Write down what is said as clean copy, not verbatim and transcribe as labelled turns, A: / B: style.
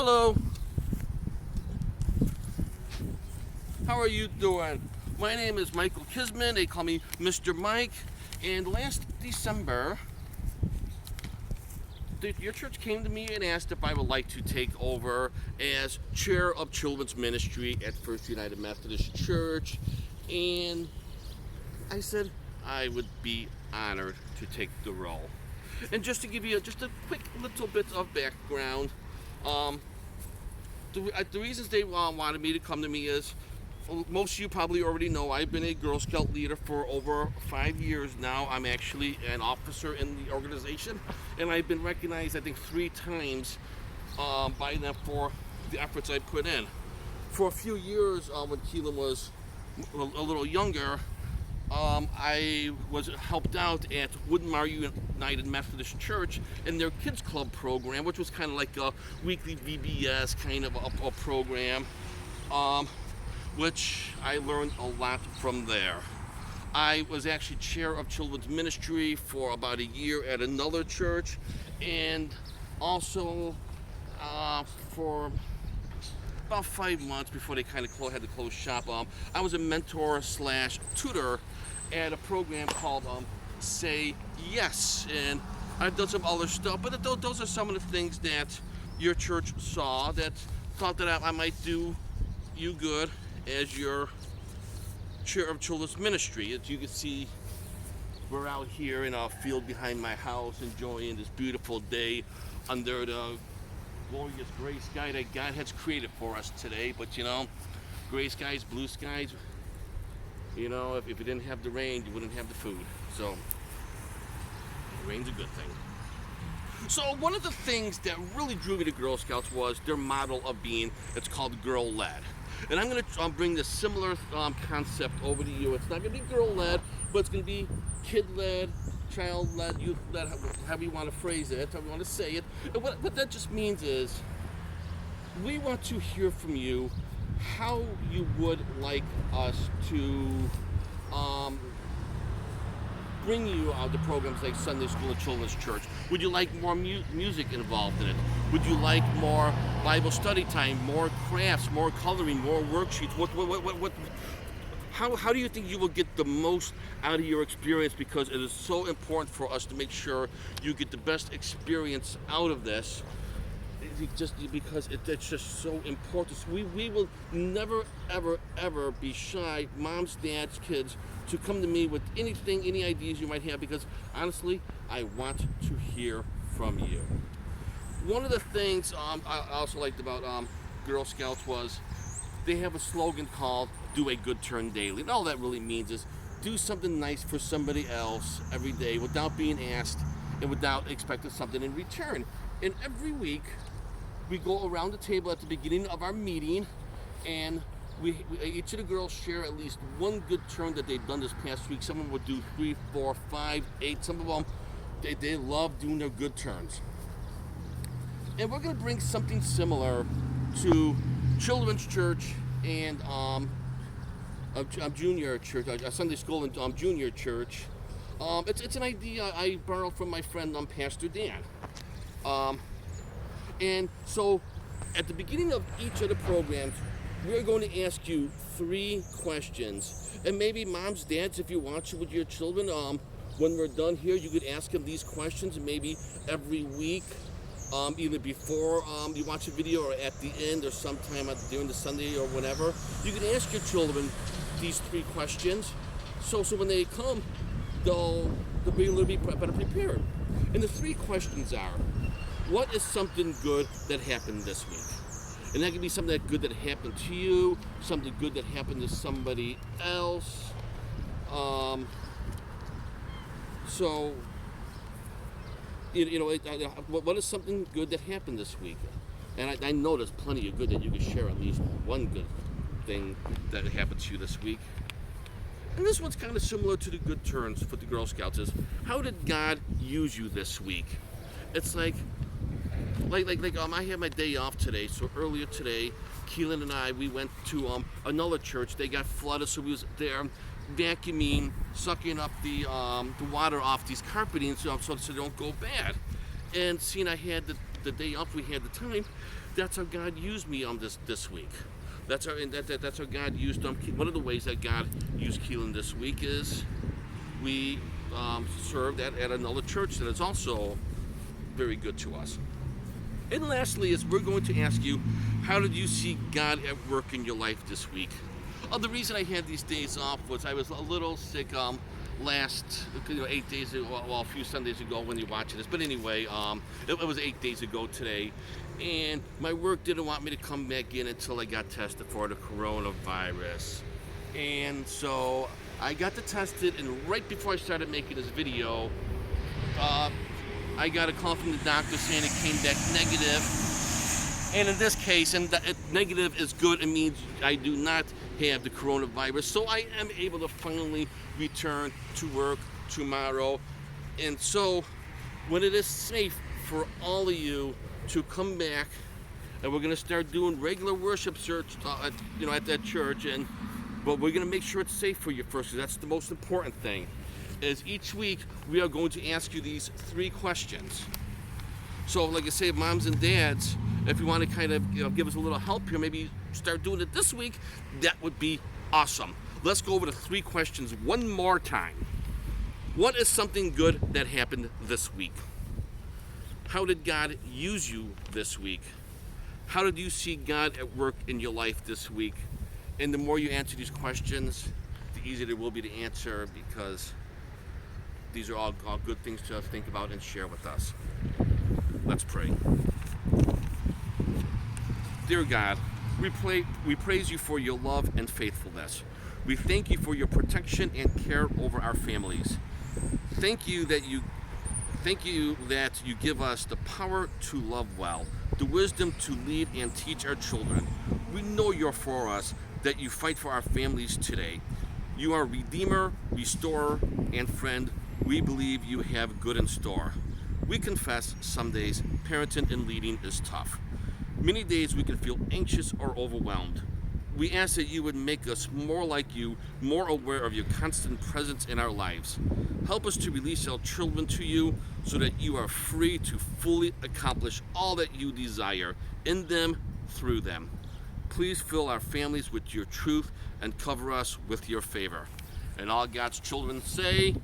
A: Hello. How are you doing? My name is Michael Kisman. They call me Mr. Mike. And last December, your church came to me and asked if I would like to take over as chair of children's ministry at First United Methodist Church. And I said I would be honored to take the role. And just to give you just a quick little bit of background, the reasons they wanted me to come to me is, most of you probably already know, I've been a Girl Scout leader for over 5 years now. I'm actually an officer in the organization, and I've been recognized, I think, 3 times by them for the efforts I put in. For a few years, when Keelan was a little younger, I was helped out at Woodmar United Methodist Church in their kids club program, which was kind of like a weekly VBS kind of a program, which I learned a lot from there. I was actually chair of children's ministry for about a year at another church, and also for about 5 months before they kind of had to close shop, I was a mentor slash tutor at a program called Say Yes, and I've done some other stuff, but those are some of the things that your church saw that thought that I might do you good as your chair of children's ministry. As you can see, we're out here in a field behind my house enjoying this beautiful day under the glorious gray sky that God has created for us today. But you know, gray skies, blue skies, you know, if you didn't have the rain, you wouldn't have the food. So rain's a good thing. So one of the things that really drew me to Girl Scouts was their model of being, it's called girl-led. And I'm going to bring this similar concept over to you. It's not going to be girl-led, but it's going to be kid-led, child-led, youth-led, however you want to phrase it, however you want to say it. And what that just means is, we want to hear from you how you would like us to bring you the programs like Sunday School and Children's Church. Would you like more music involved in it? Would you like more Bible study time, more crafts, more coloring, more worksheets? How do you think you will get the most out of your experience? Because it is so important for us to make sure you get the best experience out of this. Just because it's just so important. So we will never, ever, ever be shy, moms, dads, kids, to come to me with anything, any ideas you might have, because honestly, I want to hear from you. One of the things I also liked about Girl Scouts was they have a slogan called "Do a Good Turn Daily." And all that really means is do something nice for somebody else every day without being asked and without expecting something in return. And every week, we go around the table at the beginning of our meeting, and each of the girls share at least one good turn that they've done this past week. Some of them would do 3, 4, 5, 8. Some of them, they love doing their good turns. And we're going to bring something similar to children's church and junior church, Sunday school and junior church. It's an idea I borrowed from my friend Pastor Dan. And so, at the beginning of each of the programs, we're going to ask you 3 questions. And maybe moms, dads, if you want to with your children, when we're done here, you could ask them these questions, and maybe every week, either before you watch a video or at the end or sometime during the Sunday or whenever, you can ask your children these 3 questions. So when they come, they'll be a little bit better prepared. And the 3 questions are, what is something good that happened this week? And that could be something good that happened to you, something good that happened to somebody else. So, what is something good that happened this week? And I know there's plenty of good that you can share, at least one good thing that happened to you this week. And this one's kind of similar to the good turns for the Girl Scouts is, how did God use you this week? It's like I had my day off today, so earlier today, Keelan and I, we went to another church. They got flooded, so we was there vacuuming, sucking up the water off these carpeting so they don't go bad. And seeing I had the day off we had the time, that's how God used me on this week. That's how God used one of the ways that God used Keelan this week is we served at another church that is also very good to us. And lastly is we're going to ask you, how did you see God at work in your life this week? The reason I had these days off was I was a little sick last 8 days ago, well, a few Sundays ago when you're watching this. But anyway, it was 8 days ago today. And my work didn't want me to come back in until I got tested for the coronavirus. And so I got tested, and right before I started making this video, I got a call from the doctor saying it came back negative. And in this case, negative is good. It means I do not have the coronavirus. So I am able to finally return to work tomorrow. And so when it is safe for all of you to come back, and we're going to start doing regular worship at that church, but we're going to make sure it's safe for you first, because that's the most important thing. Is each week we are going to ask you these 3 questions. So like I say, moms and dads, if you want to kind of give us a little help here, maybe start doing it this week, that would be awesome. Let's go over the 3 questions one more time. What is something good that happened this week? How did God use you this week? How did you see God at work in your life this week? And the more you answer these questions, the easier it will be to answer, because these are all good things to think about and share with us. Let's pray. Dear God, we praise you for your love and faithfulness. We thank you for your protection and care over our families. Thank you that you give us the power to love well, the wisdom to lead and teach our children. We know you're for us, that you fight for our families today. You are Redeemer, Restorer, and Friend. We believe you have good in store. We confess some days parenting and leading is tough. Many days we can feel anxious or overwhelmed. We ask that you would make us more like you, more aware of your constant presence in our lives. Help us to release our children to you so that you are free to fully accomplish all that you desire in them, through them. Please fill our families with your truth and cover us with your favor. And all God's children say,